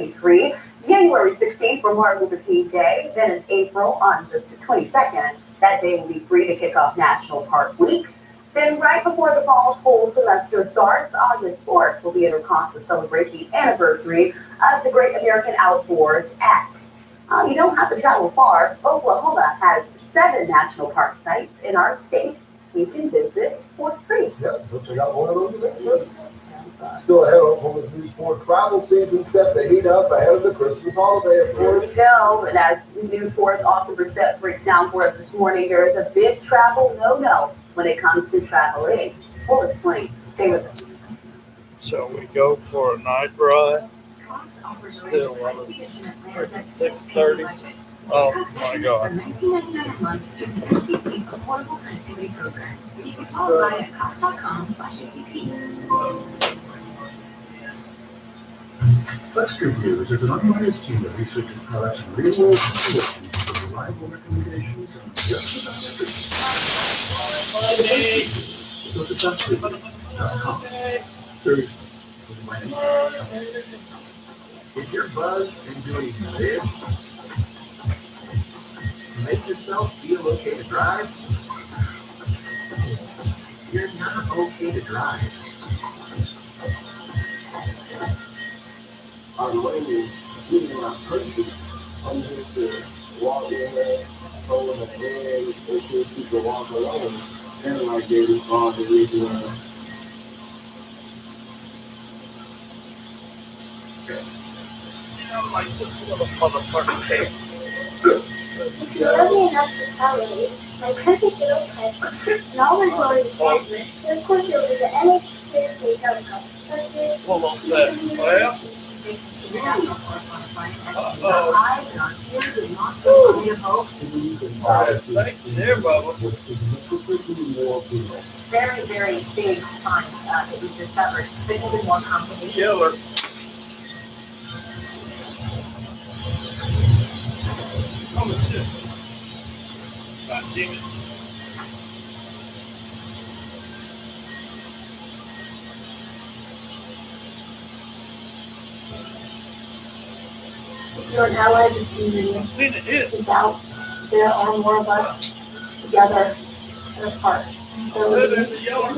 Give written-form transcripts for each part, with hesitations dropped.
2023. January 16th for Martin Luther King Day. Then in April on the 22nd, that day will be free to kick off National Park Week. Then right before the fall school semester starts, August 4th will be at cause to celebrate the anniversary of the Great American Outdoors Act. You don't have to travel far. Oklahoma has 7 national park sites in our state you can visit for free. Yeah, go check out one of those events. Still ahead of Oklahoma's news for travel season set to heat up ahead of the Christmas holiday, of There course. we go. And as news source Austin Brissett breaks down for us this morning, there is a big travel no-no when it comes to traveling. We'll explain. Stay with us. So we go for a night ride. Still 6:30. Oh my God. $19.99 a month through the FCC's Affordable Connectivity Program. So you can qualify at cox.com/ACP. Buster Reviews is an unbiased team that researches products and real-world situations for reliable recommendations and just about everything. Go to busterreviews.com. Thursday with my name. If you're buzzed and doing this, make yourself feel okay to drive. You're not okay to drive. Our lane is really not perfect. I'm used to walk in there, holding a bag, or just people walk alone. And like they respond to regular. Like this little motherfucker tape. If you love me enough to tolerate my perfect little pet and all my glory is endless, then of course you'll be the NHK Telecom. Well, what's that? Well, thank you there, Bubba. Very, very big find that we discovered. Been even more complicated. Killer. Oh, shit. God damn it. You're now allowed to see I've seen it hit. without there are more of us together and apart. So Good, we there's the yellow.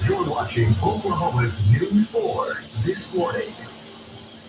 You're watching Oklahoma's News 4 this morning.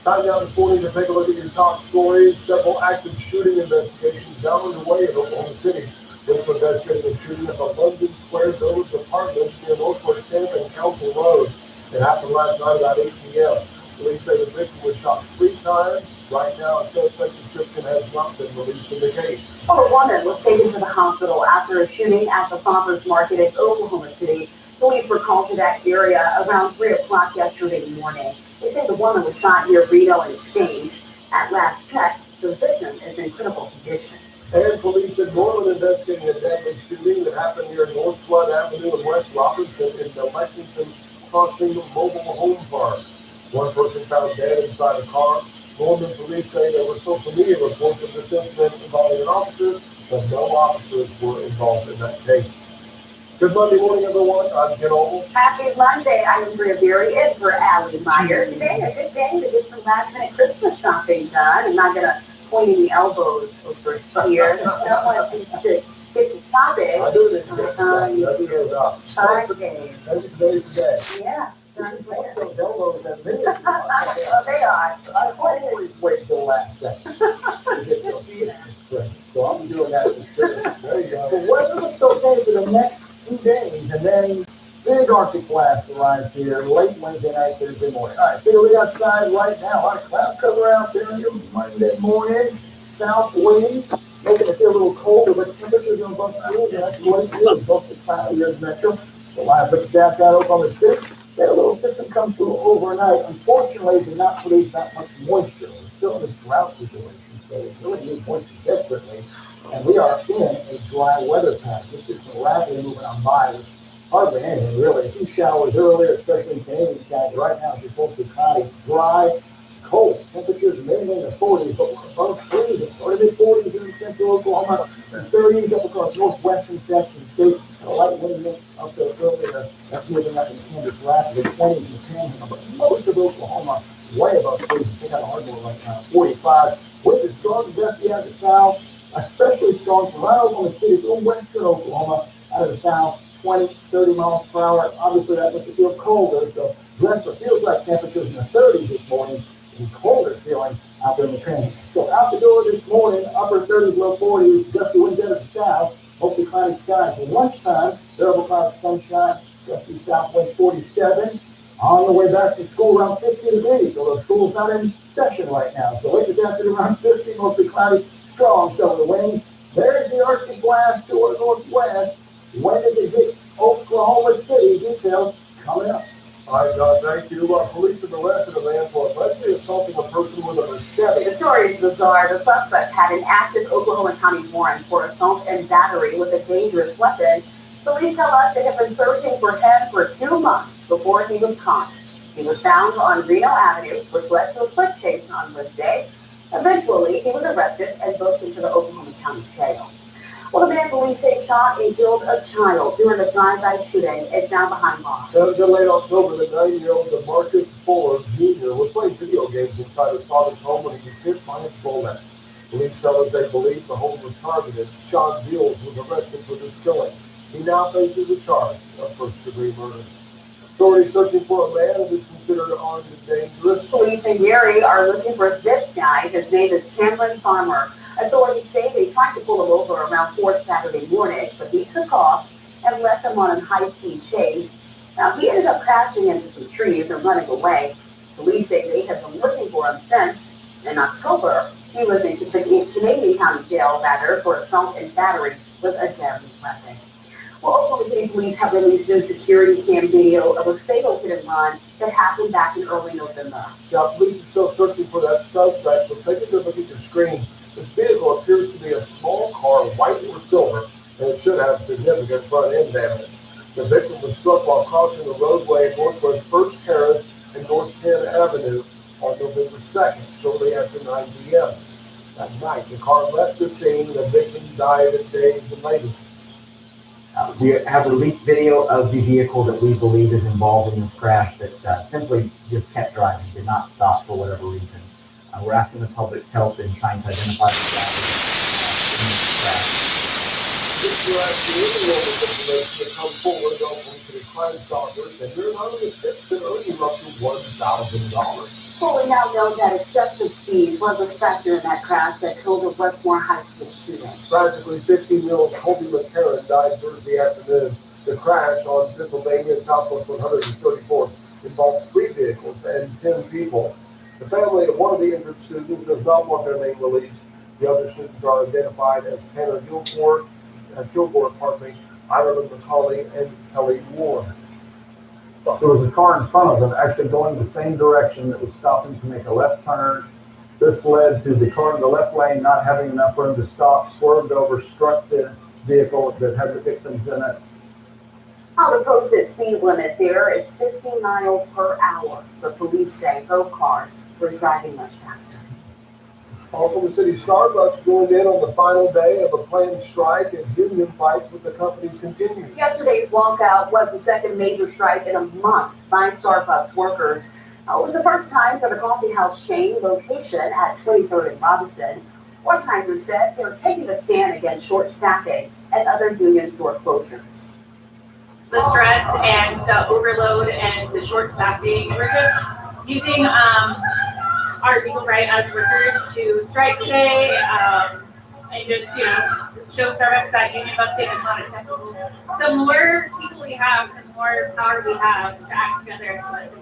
Time now this morning to take a look at your top stories. Several active shooting investigations now underway in Oklahoma City. This investigating the shooting of a London Square Village apartment near Northwest 10th and Council Road. It happened last night about 8 p.m. Police say the victim was shot 3 times. Right now, a suspect description has not been released in the case. Well, a woman was taken to the hospital after a shooting at the Farmers Market in Oklahoma City. Police were called to that area around 3 o'clock yesterday morning. They say the woman was shot near Reno and Exchange. At last check, the victim is in critical condition. And police in Norman investigating a deadly shooting that happened near North Flood Avenue and West Robinson in the Lexington Crossing Mobile Home Park. One person found dead inside a car. Norman police say there were social media reports of this incident involving an officer, but no officers were involved in that case. Good Monday morning, everyone. I'm Ken Ogle. Happy Monday. I'm Andrea Berry in for Allie Meyer. Today, a good day to get some last-minute Christmas shopping done. I'm not going to point any elbows over here. Someone needs to get some shopping. I do this. I do it up. 5 days. That's today's day. Yeah. Those elbows that minute. Oh, they are. I always wait till last second to get those things. So I'm doing that instead. There you go. The weather looks okay for the next 2 days, and then big Arctic blast arrives here late Wednesday night, Thursday morning. All right, so we outside right now. A lot of cloud cover out there Monday morning. South wind, making it feel a little colder, but temperatures are above zero. That's what it is. Both the cloudy here in Metro. The line put the gas out over on the 6th. That little system comes through overnight. Unfortunately, it did not produce that much moisture. We're still in a drought situation, so we really need moisture desperately. And we are in a dry weather patch. This is rapidly moving on by with hardly anything, really. A few showers earlier, especially in Canadian skies. Right now, it's supposed to be cloudy, dry, cold. Temperatures mainly in the 40s, but we're above freezing. Or the mid-40s here in central Oklahoma, and 30s up across northwestern sections. States, a light wind up there earlier. That's moving up in Kansas rapidly, 20s in the Panhandle. But most of Oklahoma, way above freezing. They got a hard one right now, 45. Wind is strong, gusty out of the south, especially strong from right over the city through western Oklahoma, out of the south, 20, 30 miles per hour. Obviously, that makes it feel colder. So, dress for feels like temperatures in the 30s this morning, and colder feeling out there in the Panhandle. So, out the door this morning, upper 30s, low 40s, gusty winds out of the south, mostly cloudy skies. At lunchtime, variable cloud sunshine, gusty south wind 47. On the way back to school, around 50 degrees. Although school's not in session right now. So, late this afternoon, around 50, mostly cloudy, strong. So, the wind, there's the Arctic blast to our northwest. When did it hit Oklahoma City? Details coming up. All right, John, thank you. Police have arrested a man for allegedly assaulting a person with a machete. The story is bizarre. The suspect had an active Oklahoma County warrant for assault and battery with a dangerous weapon. Police tell us they have been searching for him for 2 months before he was caught. He was found on Reno Avenue, which led to a quick chase on Wednesday. Eventually, he was arrested and booked into the Oklahoma County Jail. Well, the man police say shot and killed a child during a drive-by shooting is now behind bars. That was in late October. The 9-year-old Demarcus Fuller Jr. was playing video games inside his father's home when he was hit by a bullet. Police tell us they believe the home was targeted. Sean Beals was arrested for this killing. He now faces a charge of first-degree murder. Authorities searching for a man who is considered armed and dangerous. Police in Gary are looking for this guy. His name is Cameron Farmer. Authorities say they tried to pull him over around 4th Saturday morning, but he took off and left him on a high-speed chase. Now, he ended up crashing into some trees and running away. Police say they have been looking for him since. In October, he was in the Canadian County Jail for assault and battery with a deadly weapon. Well, Oklahoma City police have released new security cam video of a fatal hit and run that happened back in early November. Now, police are still searching for that suspect, so take a good look at your screen. This vehicle appears to be a small car, white or silver, and it should have significant front-end damage. The victim was struck while crossing the roadway at Northwest 1st Terrace and North 10 Avenue on November 2nd, shortly after 9 p.m. That night, the car left the scene and the victim died at days and later. We have released video of the vehicle that we believe is involved in this crash that simply just kept driving, did not stop for whatever reason. We're asking the public's help in trying to identify the driver in this crash. If you have any information to come forward, go to the Crime Stoppers, and you're not going to tip to earn you up to $1,000. Well, we now know that excessive speed was a factor in that crash that killed a Westmore High School student. Tragically, 15-year-old Colby McCarron died Thursday afternoon. The crash on Pennsylvania and Southwest 134th involved 3 vehicles and 10 people. The family of one of the injured students does not want their name released. The other students are identified as Tanner Kilgore, Ireland McCauley, and Kelly Ward. There was a car in front of them actually going the same direction that was stopping to make a left turn. This led to the car in the left lane not having enough room to stop, swerved over, struck the vehicle that had the victims in it. On the posted speed limit there is 50 miles per hour. The police say both cars were driving much faster. Also, the city Starbucks joined in on the final day of a planned strike as union fights with the company continue. Yesterday's walkout was the second major strike in a month by Starbucks workers. It was the first time for the coffee house chain location at 23rd and Robinson. Organizers said they were taking a stand against short staffing and other union store closures. The stress and the overload and the short staffing, we're just using our legal right as workers to strike today, and just, show Starbucks that union busting is not acceptable. The more people we have, the more power we have to act together collectively.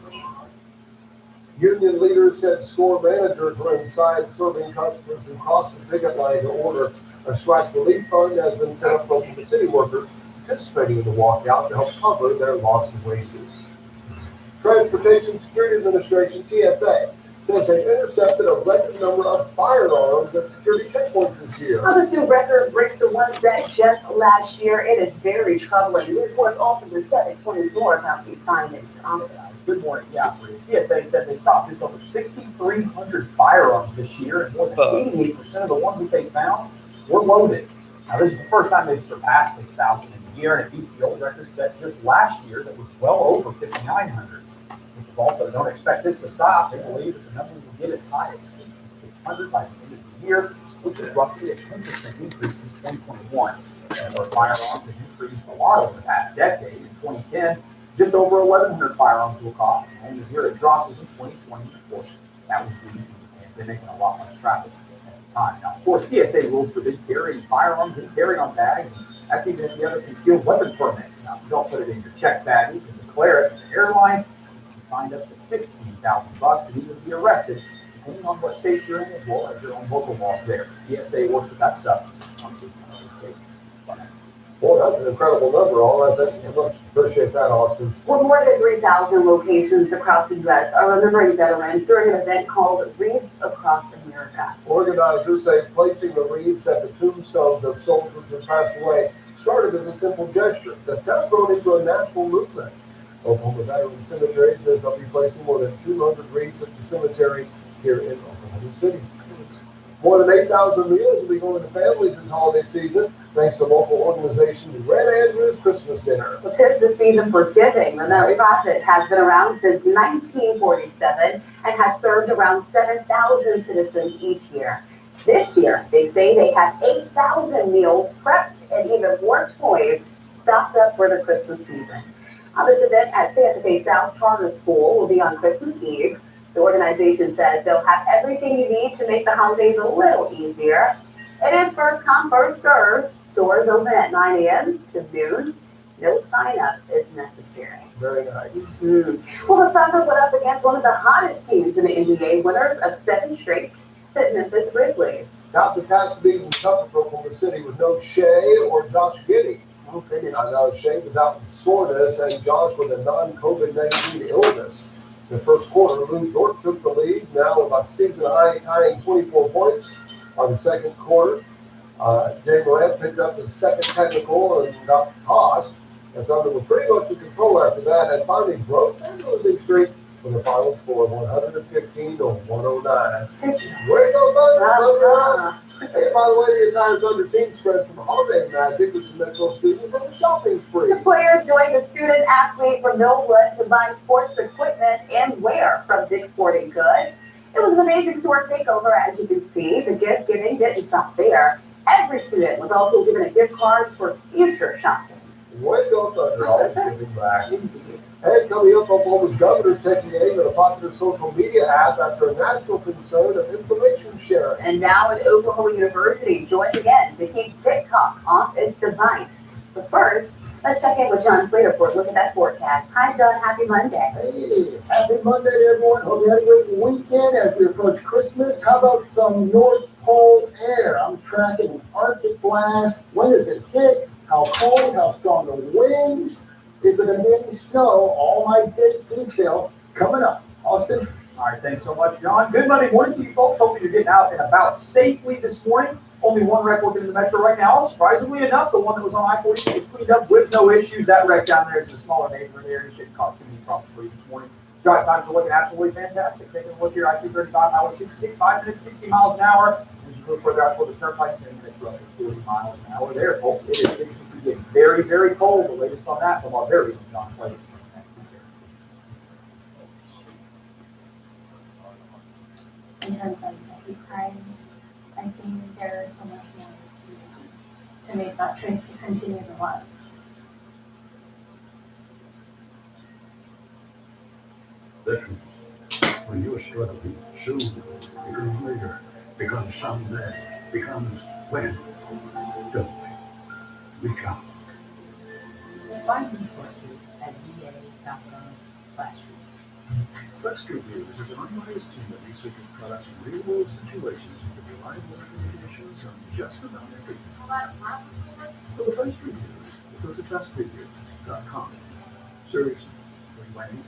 Union leaders said store managers were inside serving customers who crossed the picket line to order. A strike relief fund has been set up for the city workers participating in the walkout to help cover their loss of wages. Transportation Security Administration, TSA, says they intercepted a record number of firearms at security checkpoints this year. This new record breaks the one set just last year. It is very troubling. News Source also explains more about these findings. Good morning. Yeah, TSA said they stopped just over 6,300 firearms this year, and more than 88% of the ones that they found were loaded. Now, this is the first time they've surpassed 6,000 in a year, and it beats the old record set just last year that was well over 5,900. Which is also, don't expect this to stop. They believe that the number will get as high as 6,600 by the end of the year, which is roughly a 10% increase in 2021. And where firearms have increased a lot over the past decade, in 2010, just over 1,100 firearms were caught, and the year it dropped was in 2020. Of course, that was due to the pandemic and a lot less traffic at the time. Now, of course, TSA rules forbid carrying firearms and carrying on bags. And that's even if you have a concealed weapon permit. Now, if you don't put it in your check baggage and declare it to the airline, you can find up to $15,000 and even be arrested, depending on what state you're in, as well as your own local laws there. TSA works with that stuff. Boy, that's an incredible number, all I think. I much appreciate that, Austin. With more than 3,000 locations across the U.S. are remembering veterans during an event called Wreaths Across America. Organizers say placing the wreaths at the tombstones of soldiers who passed away started as a simple gesture that's now grown into a national movement. Oklahoma Veterans Cemetery says they'll be placing more than 200 wreaths at the cemetery here in Oklahoma City. More than 8,000 meals will be going to families this holiday season, thanks to local organization Red Andrews Christmas Dinner. Well, 'tis the season for giving. The nonprofit has been around since 1947 and has served around 7,000 citizens each year. This year, they say they have 8,000 meals prepped and even more toys stocked up for the Christmas season. This event at Santa Fe South Charter School will be on Christmas Eve. The organization says they'll have everything you need to make the holidays a little easier. It is first come, first serve. Doors open at 9 a.m. to noon. No sign up is necessary. Very nice. Well, the Thunder went up against one of the hottest teams in the NBA, winners of 7 straight, the Memphis Grizzlies. Now the task of being tougher for Oklahoma City with no Shea or Josh Giddey. I know Shea was out with soreness and Josh with a non-COVID-19 illness. The first quarter, Lou Dort took the lead, now with a season high tying 24 points. On the second quarter, Jay Morant picked up his second technical and got tossed. The Thunder were pretty much in control after that and finally broke into a big streak with a final score of 115 to 109. Way to go, Thunder! Hey, by the way, the entire Thunder team spread some holiday magic with some Metro students on a shopping spree. The players joined a student athlete from Millwood to buy sports equipment and wear from Dick's Sporting Goods. It was an amazing store takeover, as you can see. The gift giving didn't stop there. Every student was also given a gift card for future shopping. Wake up, Thunder, always giving back. Hey, coming up, Oklahoma's governor is taking aim at a popular social media app after a national concern of information sharing. And now at Oklahoma University joins again to keep TikTok off its device. But first, let's check in with John Slater for a look at that forecast. Hi, John. Happy Monday. Hey, happy Monday to everyone. Hope you had a great weekend as we approach Christmas. How about some North Pole air? I'm tracking an Arctic blast. When does it hit? How cold? How strong the winds? Is there going to be any snow? All my details coming up. Austin? All right, thanks so much, John. Good Monday morning to you folks. Hopefully you're getting out and about safely this morning. Only one wreck working in the metro right now. Surprisingly enough, the one that was on I-40 was cleaned up with no issues. That wreck down there is a smaller neighborhood area. It shouldn't cause too many problems for you this morning. Drive times are looking absolutely fantastic. Taking a look here, I-235, Highway 66, 5 minutes, 60 miles an hour. As you move further out toward the turnpike, 10 minutes, roughly 40 miles an hour there, folks. It is getting very, very cold. The latest on that from our very own John Slater. In terms of hate crimes, I think there is so much more to make that choice to continue to love. Veterans, when you're struggling, soon becomes later, becomes someday, becomes when. Don't reach out. Find resources at va.gov/. Rescue Reviews is an unbiased team that researches products in real-world situations with reliable recommendations on just about everything. For the best reviews, go to justreviews.com. Seriously, what do you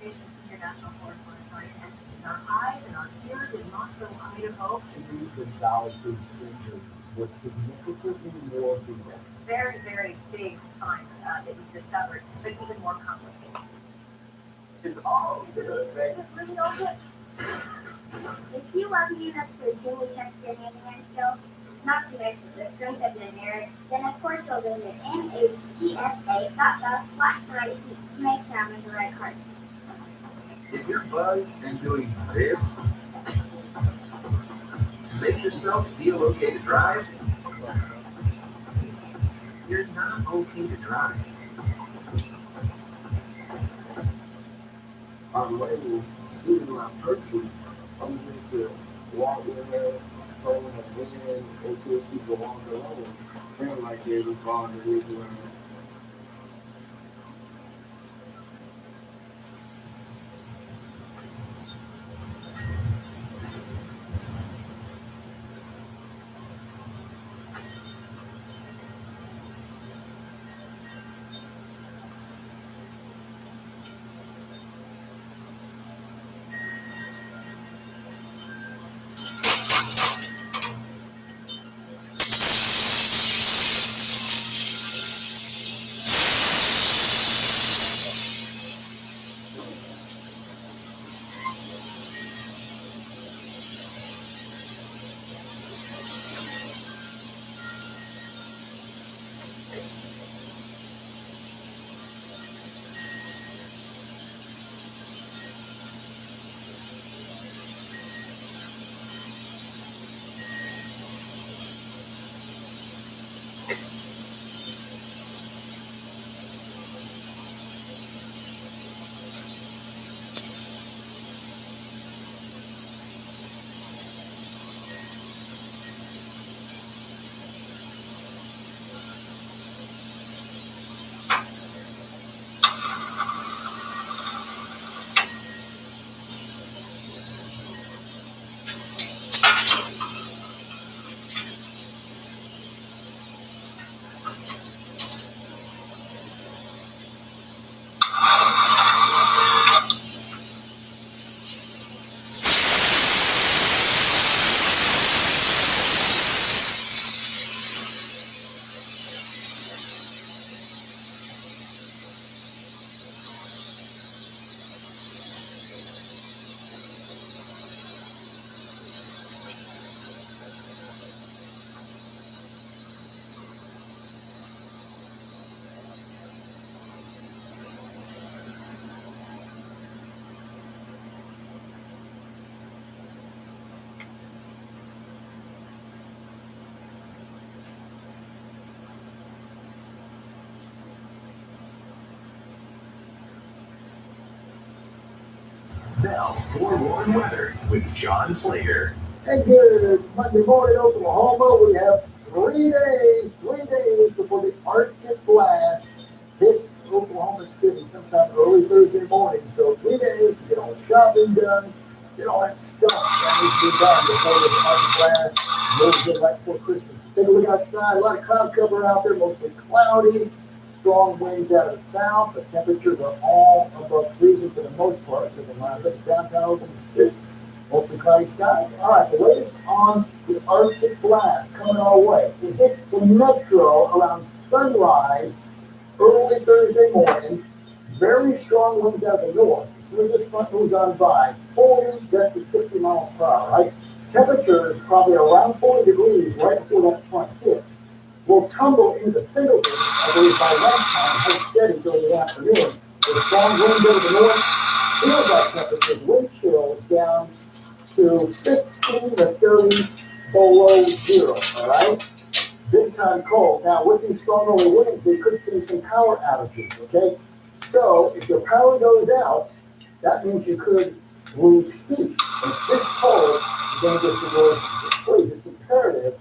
Patients International Forest Monitoring entities our eyes and our ears in Mossville, Idaho. $2,000 injuries with significantly more people. Very, very big find that we discovered, but even more complicated. It's all good, right? Really all good. If you love me enough to routinely test your handyman skills, not to mention the strength of your marriage, then of course you'll visit nhcsa.gov/variety to make sure I'm in the right course. If you're buzzed and doing this to make yourself feel okay to drive, you're not okay to drive. I'm waiting, shooting my purchase. I'm going to walk in there, throwing a bin until people walk alone. Feel like they was on the way around. your warm weather with John Slater. And good Monday morning, Oklahoma. We have 3 days before the Arctic blast hits Oklahoma City sometime early Thursday morning. So 3 days to get all the shopping done, get all that stuff that needs to be done before the Arctic blast moves in right before Christmas. Take a look outside, a lot of cloud cover out there, mostly cloudy. Strong winds out of the south, but temperatures are all above freezing for the most part because it lines up downtown Oklahoma City. Mostly cloudy skies. All right, the latest on the Arctic blast coming our way. It hits the metro around sunrise early Thursday morning. Very strong winds out of the north. As soon as this front moves on by, 40 just to 60 miles per hour, right? Temperature is probably around 40 degrees right before that front hits. Will tumble into single digits, I believe, by lunchtime, hold steady until the afternoon. With strong winds over the north, feels like temperatures, wind chill is down to 15 to 30 below zero, all right? Big time cold. Now, with these strong early winds, we could see some power outages, okay? So, if your power goes out, that means you could lose heat. And if this cold, you're going to get the word, please, it's imperative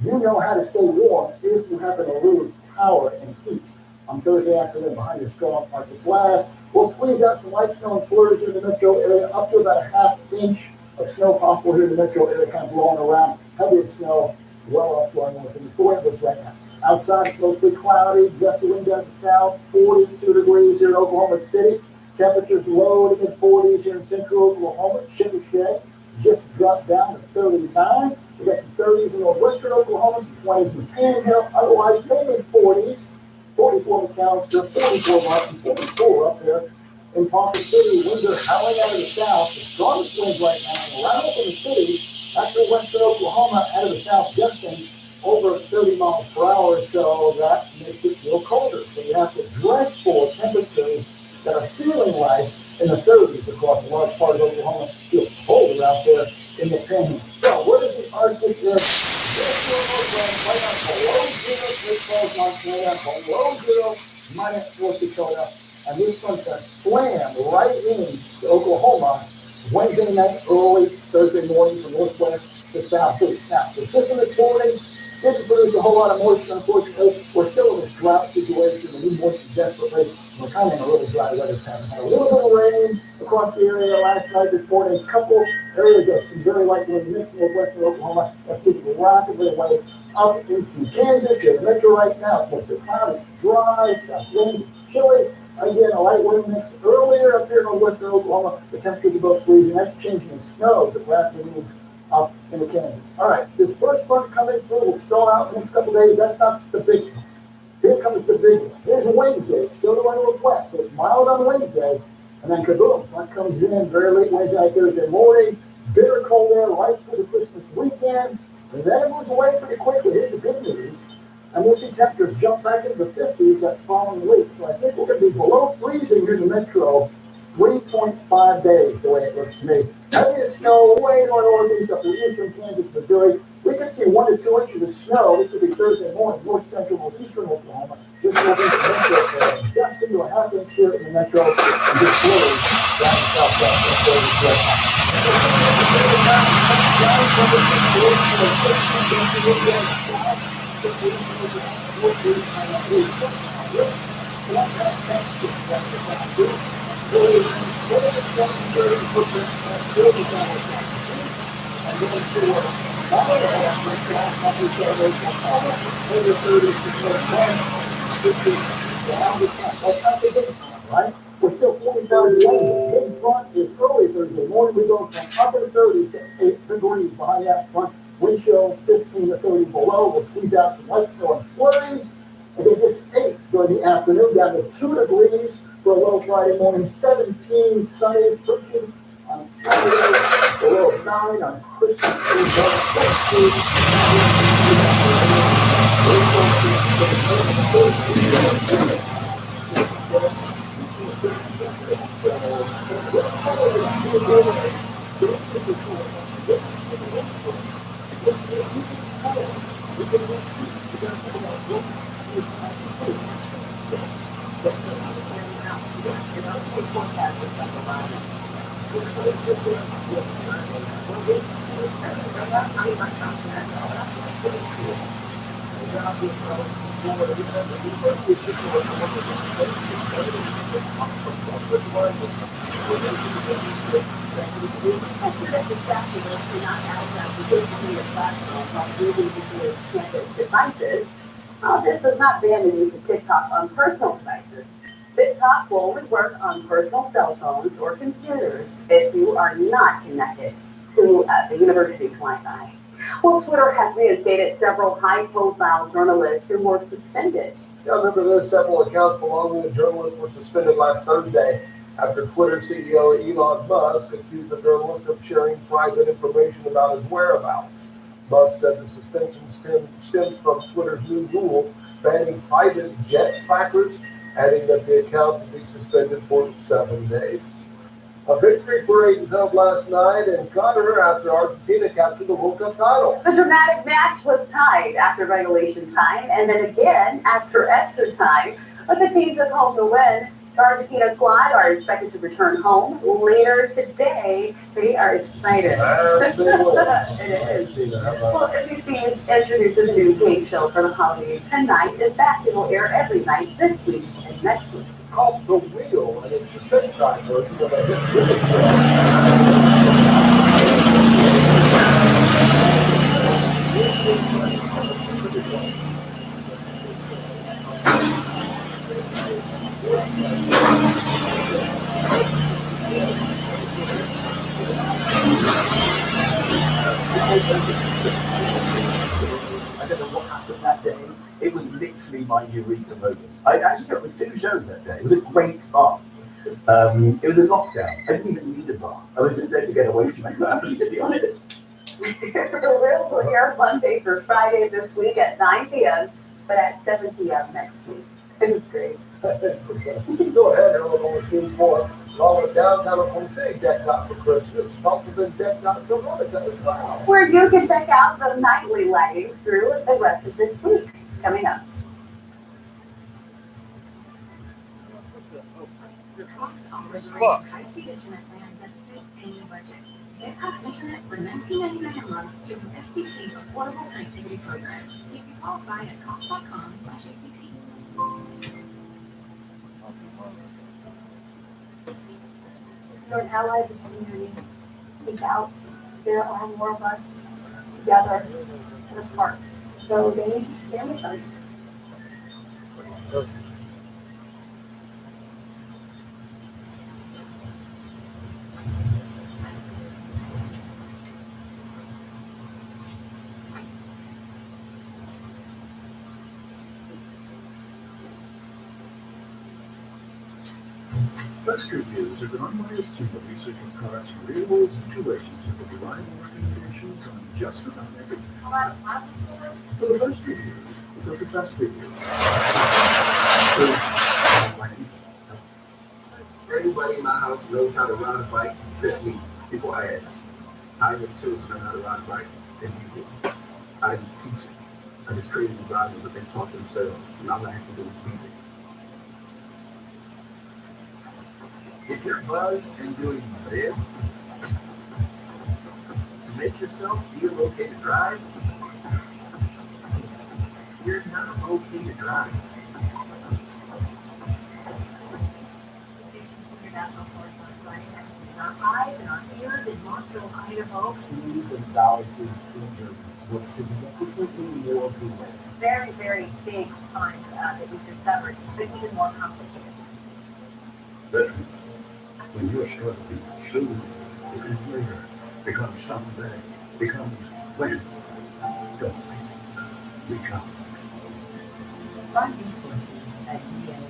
you know how to stay warm if you happen to lose power and heat. On Thursday afternoon, behind your strong Arctic blast, we'll squeeze out some light snow and flurries in the metro area, up to about a half inch of snow possible here in the metro area, kind of blowing around. Heaviest snow well up to our north. And the weather right now. Outside, it's mostly cloudy, gusty wind down the south, 42 degrees here in Oklahoma City. Temperatures low to mid-40s here in central Oklahoma. Chickasha just dropped down to 39. We got some 30s in northwestern Oklahoma, some 20s in the Panhandle. Otherwise, maybe 40s. 44 in McAllister, 44 Martin, 44 up there in Ponca City. Winds are howling out of the south. The strongest winds right now around Oklahoma City, actually western Oklahoma, out of the south, gusting over 30 miles per hour. So that makes it feel colder. So you have to dress for temperatures that are feeling like in the 30s across a large part of Oklahoma. Feels colder out there in the Panhandle. So where does the Arctic area? Montana, below zero, minus North Dakota, and this one's going to slam right into Oklahoma Wednesday night, early Thursday morning from northwest to southeast. Now, the system this morning didn't produce a whole lot of moisture, unfortunately. We're still in a drought situation. We need moisture desperately. We're kind of in a really dry weather pattern. Had a little bit of rain across the area last night, this morning. A couple areas of some very light wind mixed northwestern Oklahoma. That's moving rapidly away up into Kansas. Here in the metro right now, it's mostly cloudy, dry, south wind, chilly. Again, a light wind mix earlier up here in northwestern Oklahoma. The temperature's above freezing. That's changing the snow that rapidly moves up into Kansas. All right, this first front coming through will stall out in the next couple days. That's not the big one. Here comes the big one. Here's Wednesday. It's still to our northwest, so it's mild on Wednesday. And then kaboom, front comes in very late Wednesday, Thursday morning. Bitter cold air right through the Christmas weekend. And then it moves away pretty quickly. Here's the good news. And we'll see temperatures jump back into the 50s that following week. So I think we're going to be below freezing here in the metro 3.5 days, the way it looks to me. Heaviest snow way northeast up to eastern Kansas, Missouri. We could see 1 to 2 inches of snow. This will be Thursday morning, north central, northeastern Oklahoma. This will be the metro area. Just into a half inch here in the metro. And this flurry down the southwest. Right? We're still 45 degrees. In front is early Thursday morning. We go from upper 30s to 8 degrees behind that front. Wind chill 15 to 30 below. We'll squeeze out some light snow and flurries. And then just 8 during the afternoon, down to 2 degrees for a low Friday morning. 17 sunny, 13 on Saturday, a low 9 on Christmas Devices. This does not ban the use of TikTok on personal devices. TikTok will only work on personal cell phones or computers if you are not connected to the university's Wi-Fi. Well, Twitter has reinstated several high-profile journalists who were suspended. Yeah, remember this, several accounts belonging to journalists were suspended last Thursday after Twitter CEO Elon Musk accused the journalist of sharing private information about his whereabouts. Musk said the suspension stemmed from Twitter's new rules banning private jet trackers, adding that the accounts would be suspended for 7 days. A victory parade was held last night in Qatar after Argentina captured the World Cup title. The dramatic match was tied after regulation time and then again after extra time, but the team took home the win. The Argentina squad are expected to return home later today. They are excited. It is. Well, NBC introduces a new game show for the holidays tonight. In fact, it will air every night this week and next week. It's called The Wheel, and it's a TikTok version of a hit music show. I don't know what happened that day. It was literally my eureka moment. I actually got with 2 shows that day. It was a great bar. It was a lockdown. I didn't even need a bar. I was just there to get away from my family, to be honest. The Wheel will air Monday through Friday this week at 9 p.m., but at 7 p.m. next week. It was great. Go ahead, Illinois Team 4. Along with downtown Oklahoma City decked out for Christmas. It's also been decked out for Veronica as well. Where you can check out the nightly lighting through the rest of this week. Coming up. Cox offers high-speed internet plans that fit any budget. Get Cox Internet for $19.99 a month through the FCC's Affordable Connectivity Program. See if you qualify at cox.com/ACP. You're an ally of this community. Speak out. There are more of us together in the park. So they need family first. Best Reviews is an unbiased team of researching products in real-world situations and the reliable recommendations on just about everything. For the best reviews, because the best reviews. Everybody in my house knows how to ride a bike except me. Before I ask, I have children learn how to ride a bike, and you do. I didn't teach them. I just created the drivers, but they taught themselves, and all I have to do is be there. If you're buzzed and doing this to make yourself feel okay to drive, you're not okay to drive. International Forest on Friday next our eyes and our ears in Mossville, Idaho. Steve Gonzalez's injuries were significantly more people. Very, very big find that we discovered, but even more complicated. Veterans, when you're struggling, soon becomes later, becomes someday, becomes when. Don't become. Find resources at ea.gov/.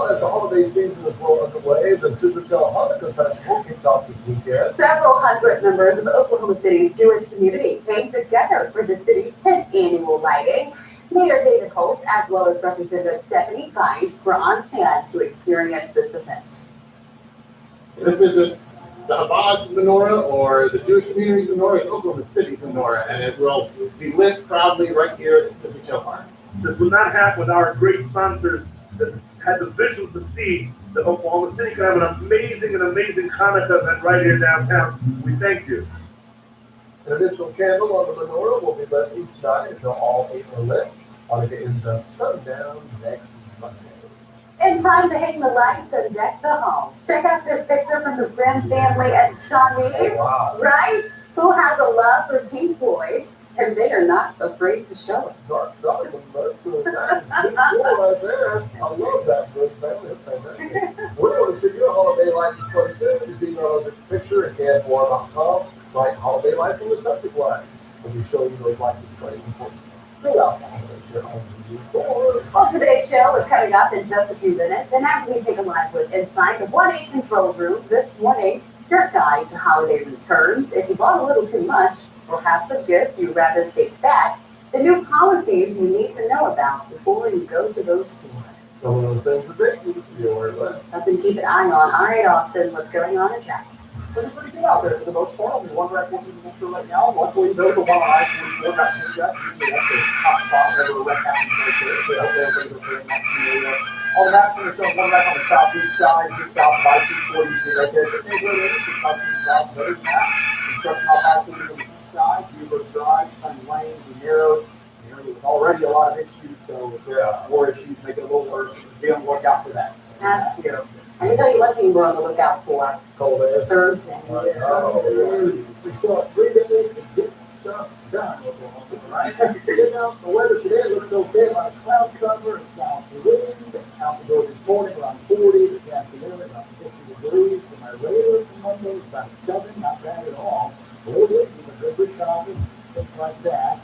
Well, as the holiday season is well underway, the Supercell Hanukkah Festival kicked off this weekend. Several hundred members of Oklahoma City's Jewish community came together for the city's 10th annual lighting. Mayor David Holt, as well as Representative Stephanie Weiss, were on hand to experience this event. This isn't the Chabad's menorah or the Jewish community's menorah, it's Oklahoma City's menorah, and it will be lit proudly right here at Civic Hill Park. This would not happen with our great sponsors that had the vision to see that Oklahoma City could have an amazing Hanukkah event right here downtown. We thank you. An additional candle on the menorah will be lit each night until all 8 are lit. Hanukkah ends at sundown next Monday. In time to hang the lights and deck the home. Check out this picture from the Friend family at Shawnee, right? Who has a love for Pink Floyd, and they are not afraid to show it. Dark side of the that's right there. I love that good family. It's fantastic. We're going to see your holiday lights 22. Just email us a picture at can4.com. Write holiday lights on the subject line. We'll be showing you those light displays in person. Fill out the holiday share homes in due course. Well, today's show is coming up in just a few minutes, and as we take a live look inside the 1-8 control room this morning, your guide to holiday returns. If you bought a little too much or have some gifts you'd rather take back, the new policies you need to know about before you go to those stores. Some of those things are big. You should be aware of that. Something to keep an eye on. All right, Austin, what's going on in traffic? Looking pretty good out there for the most part. Only one wreck we're sure right now. Luckily, though, the one on I-44 got picked up. Usually that's a hot spot whenever a wreck happens right there. So hopefully everybody's okay in that scenario. All the maps are showing one wreck on the southeast side, just south of I-240. You see right there. But neighborhood is the southeast side. There's map. Construction off I-240 on the east side. Bureau Drive, Sunny Lane, De Niro. You know, there's already a lot of issues, so if there are more issues, make it a little worse. Be on the lookout for that. That's good. I can tell you one thing we're on the lookout for. Cold air. Thursday. We still have 3 days to get stuff done. Right? You know, the weather today looks okay. A lot of cloud cover. It's down to wind. Out the door this morning around 40. This afternoon about 50 degrees. So my radar for Monday is about 7. Not bad at all. A little bit. Even good coffee. Things like that.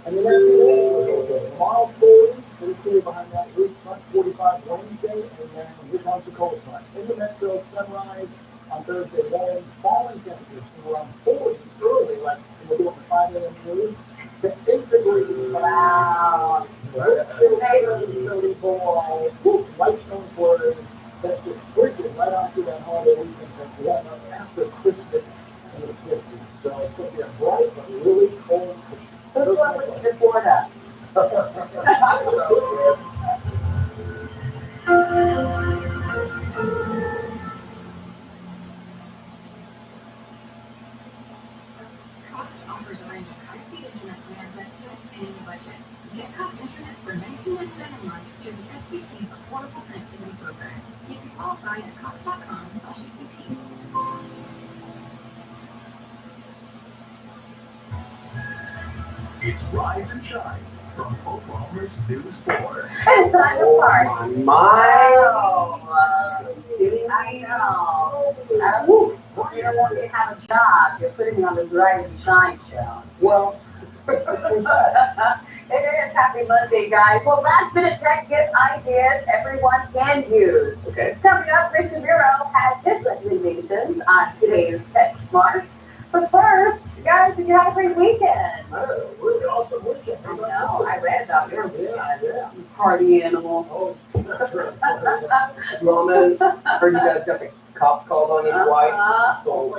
And the next few days will go good. Tomorrow 40. Pretty clear behind that roof front. 45 Wednesday. And then here comes the cold front. In the metro, sunrise on Thursday morning, falling temperatures from around 40 early, like we're doing the 5 a.m. news, to 8 degrees. Wow. Really boy. Light snow flurries. That's just freaking right after that holiday weekend that we have after Christmas in the 50s. So it's going to be a bright but really cold Christmas. Who's going with you to Florida? Cox offers a range of high-speed internet plans that fit any budget. Get Cox Internet for $19.99 a month through the FCC's Affordable Connectivity Program. See if you qualify at cox.com/ACP. It's Rise and Shine from Oklahoma's News 4. It's time to party. My. I know. You don't want me to have a job. You're putting me on this Rise and Shine show. Well, It is Happy Monday, guys. Well, last minute tech gift ideas everyone can use. okay. Coming up, Rich Miro has his recommendations on today's Tech Mark. But first, guys, did you have a great weekend? Really awesome weekend. I know. I read about your weekend. Yeah. Party animal. Oh, that's right. Roman, heard you guys got the cops called on you twice. So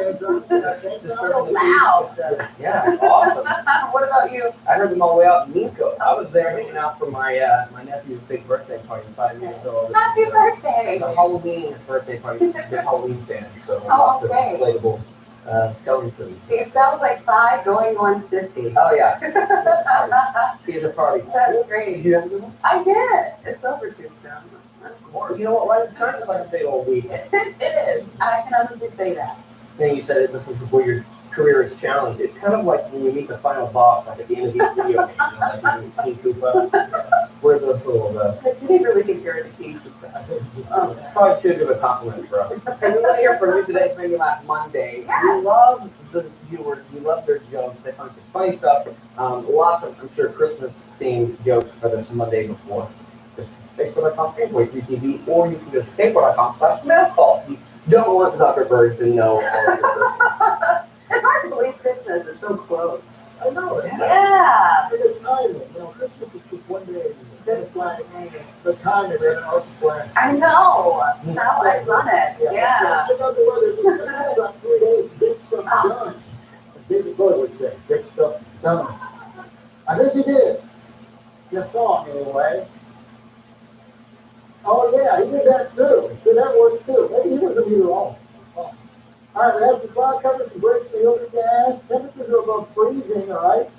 So loud. yeah, awesome. What about you? I heard them all the way out in Nico. I was there hanging out for my my nephew's big birthday party, 5 years old. Happy birthday. It's a Halloween birthday party. He's a big Halloween fan, so Oh, lots of okay. inflatable skeletons. It sounds like 5 going on 50. Oh yeah, he's a party. That's great. Did you have a good one? I did. It's over too soon. You know what? Right? It's kind of like a big old week. It is. I can honestly say that. Then you said this is where your career is challenged. It's kind of like when you meet the final boss, like at the end of each video game, you know, like you King Koopa. Where those little, But you didn't really think you're the king. it's probably too good of a compliment, bro. And we want to hear from you today. It's Maybe Laugh Monday. Yeah. We love the viewers. We love their jokes. They find some funny stuff. Lots of, I'm sure, Christmas-themed jokes for this Monday before Christmas. Facebook.com, Fanboy3TV, or you can go to Facebook.com/mailcall. You don't want Zuckerberg to know all of your personal. It's hard to believe Christmas is so close. I know, yeah. Yeah. And it's timing, Christmas is just one day, then it's like, the timing, and our plans. I know. How I run it. Yeah. Check out the weather, it's about 3 days, get stuff done. As David Bowie would say, get stuff done. I think you did. You saw it anyway. Oh, yeah, he did that too. So that works too. Maybe he wasn't either wrong. All right, we have some cloud cover, some breaks in the overcast. Temperatures are above freezing, all right?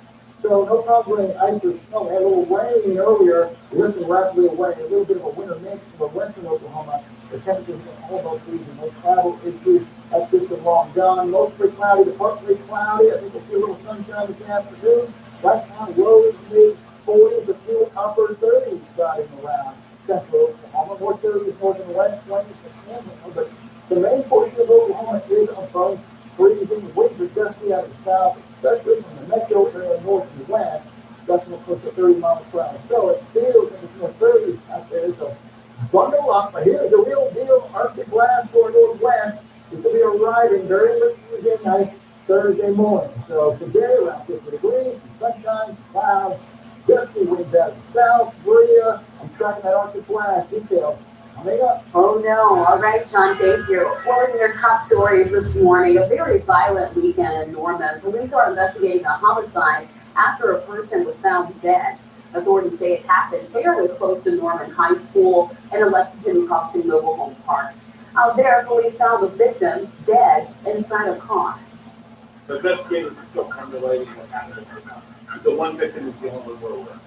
So no problem with ice or snow. We had a little rain earlier, lifting rapidly away. A little bit of a winter mix for western Oklahoma. The temperatures are all above freezing. No travel issues. That system long gone. Mostly cloudy to partly cloudy. I think we'll see a little sunshine this afternoon. Right now, lows mid-40s, a few upper 30s driving around central Oklahoma. More 30s north and west, 20s to Kansas. But the main portion of Oklahoma is above freezing. Winds are gusty out of the south, especially from the metro area north and west, gusting close to 30 miles per hour. So it feels like it's in the 30s out there. So bundle up. But here's the real deal. Arctic blast for northwest. This will be arriving very late Tuesday night, Thursday morning. So today around 50 degrees, some sunshine, some clouds, gusty winds out of the south. Maria, I'm tracking that Arctic blast. Details coming up. Oh no. All right, John, thank you. Well, in your top stories this morning, a very violent weekend in Norman. Police are investigating a homicide after a person was found dead. Authorities say it happened fairly close to Norman High School and a Lexington Crossing mobile home park. Out there, police found the victim dead inside a car. The investigators are still formulating what happened. The one victim is dealing with Wilbur.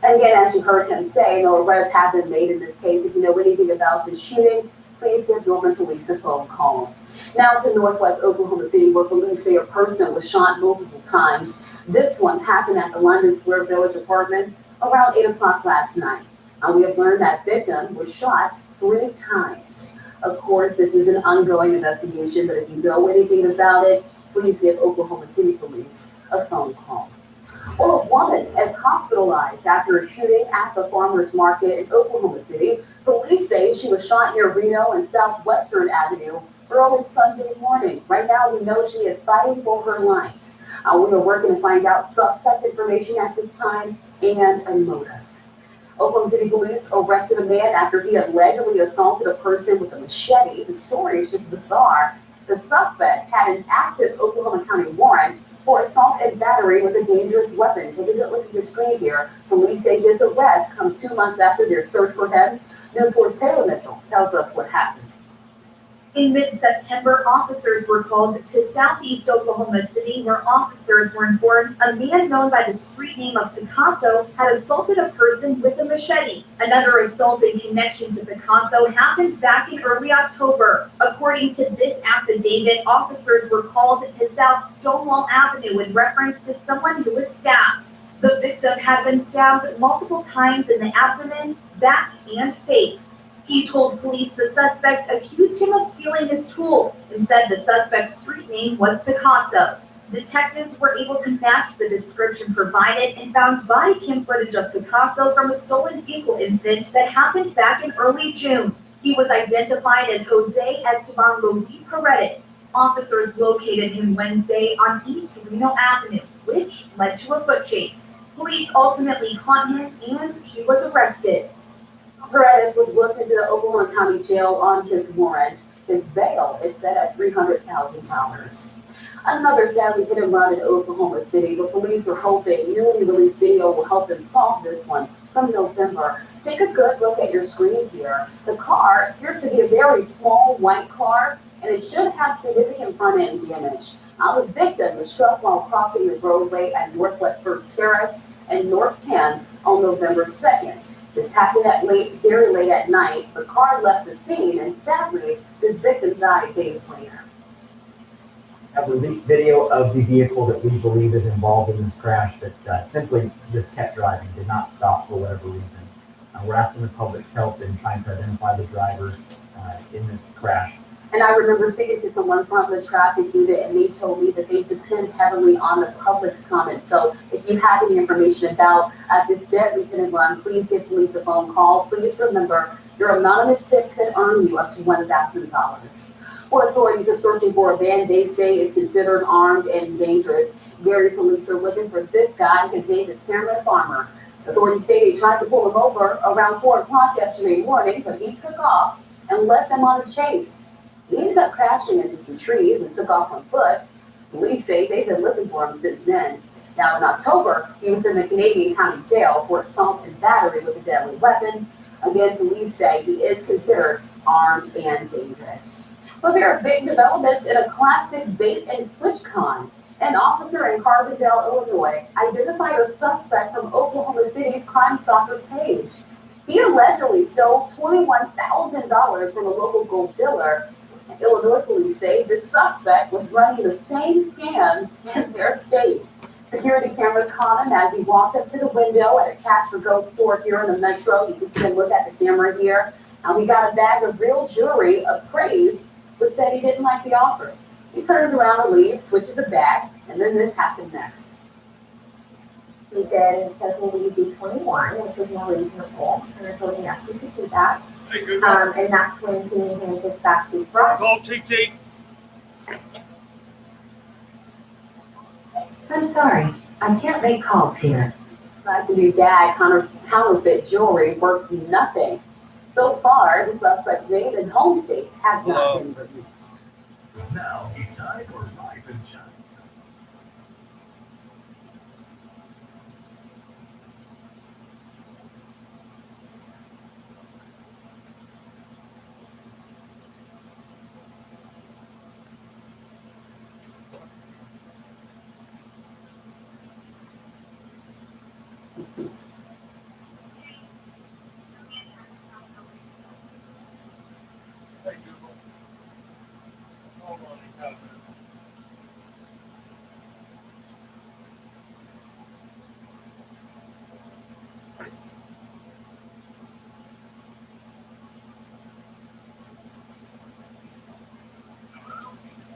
And again, as you heard him say, no arrests have been made in this case. If you know anything about the shooting, please give Norman Police a phone call. Now to northwest Oklahoma City, where police say a person was shot multiple times. This one happened at the London Square Village Apartments around 8 o'clock last night. We have learned that victim was shot 3 times. Of course, this is an ongoing investigation, but if you know anything about it, please give Oklahoma City Police a phone call. Well, a woman is hospitalized after a shooting at the farmer's market in Oklahoma City. Police say she was shot near Reno and Southwestern Avenue early Sunday morning. Right now, we know she is fighting for her life. We are working to find out suspect information at this time and a motive. Oklahoma City Police arrested a man after he allegedly assaulted a person with a machete. The story is just bizarre. The suspect had an active Oklahoma County warrant for assault and battery with a dangerous weapon. Take a good look at your screen here. Police say his arrest comes 2 months after their search for him. News 4's Taylor Mitchell tells us what happened. In mid-September, officers were called to southeast Oklahoma City, where officers were informed a man known by the street name of Picasso had assaulted a person with a machete. Another assault in connection to Picasso happened back in early October. According to this affidavit, officers were called to South Stonewall Avenue in reference to someone who was stabbed. The victim had been stabbed multiple times in the abdomen, back, and face. He told police the suspect accused him of stealing his tools and said the suspect's street name was Picasso. Detectives were able to match the description provided and found body cam footage of Picasso from a stolen vehicle incident that happened back in early June. He was identified as Jose Esteban Luis Paredes. Officers located him Wednesday on East Reno Avenue, which led to a foot chase. Police ultimately caught him and he was arrested. Paredes was booked into the Oklahoma County Jail on his warrant. His bail is set at $300,000. Another deadly hit and run in Oklahoma City. The police are hoping newly released video will help them solve this one from November. Take a good look at your screen here. The car appears to be a very small white car, and it should have significant front end damage. The victim was struck while crossing the roadway at Northwest First Terrace and North Penn on November 2nd. This happened very late at night. The car left the scene, and sadly, this victim died days later. Have released video of the vehicle that we believe is involved in this crash that simply just kept driving, did not stop for whatever reason. We're asking the public's help in trying to identify the driver in this crash. And I remember speaking to someone from the traffic unit, and they told me that they depend heavily on the public's comments. So if you have any information about this deadly hit and run, please give police a phone call. Please remember, your anonymous tip could earn you up to $1,000. Well, authorities are searching for a man they say is considered armed and dangerous. Gary police are looking for this guy. His name is Cameron Farmer. Authorities say they tried to pull him over around 4 o'clock yesterday morning, but he took off and left them on a chase. He ended up crashing into some trees and took off on foot. Police say they've been looking for him since then. Now, in October, he was in the Canadian County Jail for assault and battery with a deadly weapon. Again, police say he is considered armed and dangerous. Well, there are big developments in a classic bait and switch con. An officer in Carbondale, Illinois, identified a suspect from Oklahoma City's Crime Stalker page. He allegedly stole $21,000 from a local gold dealer. Illinois police say the suspect was running the same scam in their state. Security cameras caught him as he walked up to the window at a Cash for Gold store here in the metro. You can see him look at the camera here. He got a bag of real jewelry of praise, but said he didn't like the offer. He turns around and leaves, switches it back, and then this happened next. He then says, well, we be 21, which is more reasonable, and I told him yes, we could do that. And that's when he handed it back to Frost. Call TT. I'm sorry, I can't make calls here. Like the new bag, counterfeit jewelry worth nothing. So far, the suspect's name and home state has not been released. Now it's time for Rise and Shine.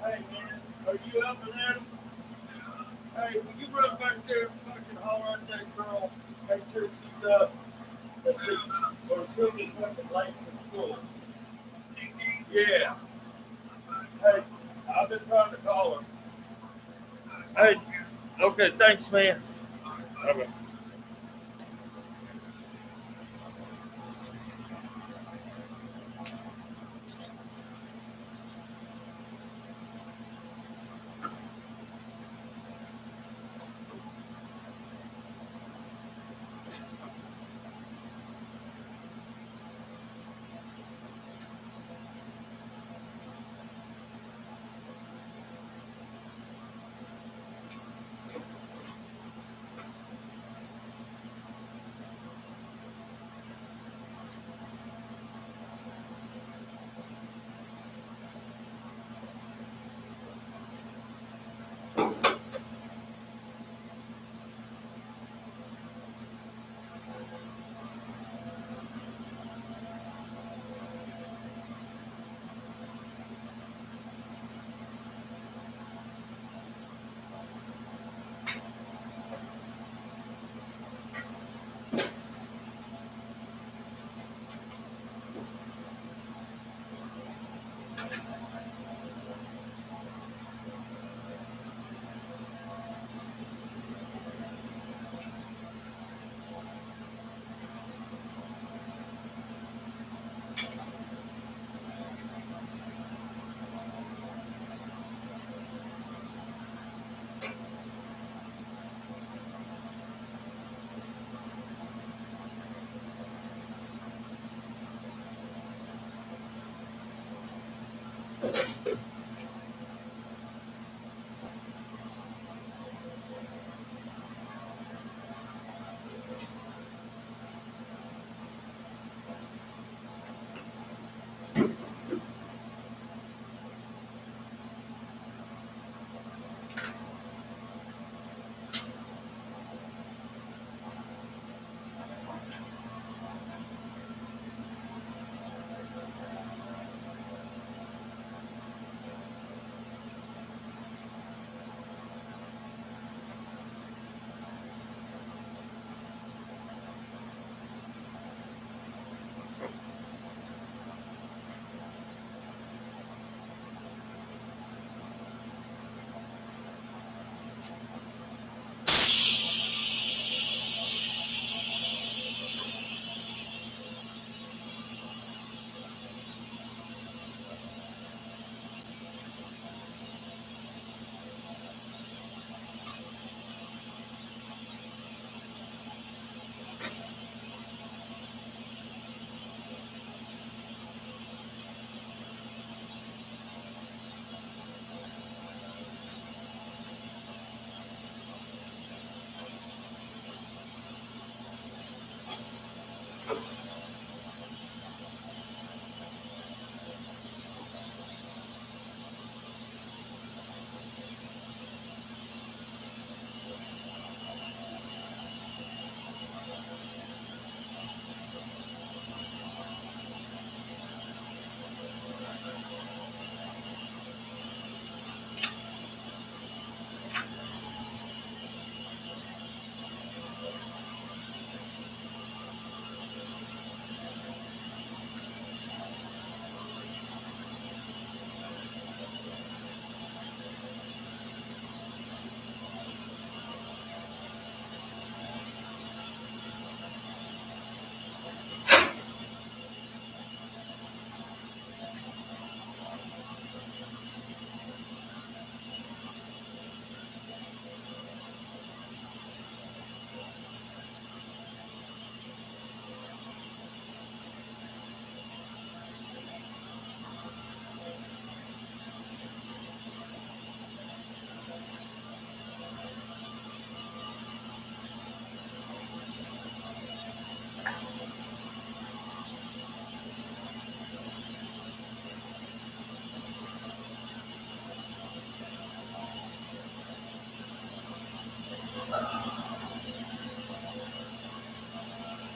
Hey man, are you helping them? Hey, will you run back there and fucking holler at that girl? Make sure she's up. That's it. Or she'll be fucking late for school. Yeah. Hey, I've been trying to call her. Hey, okay, thanks man. Okay.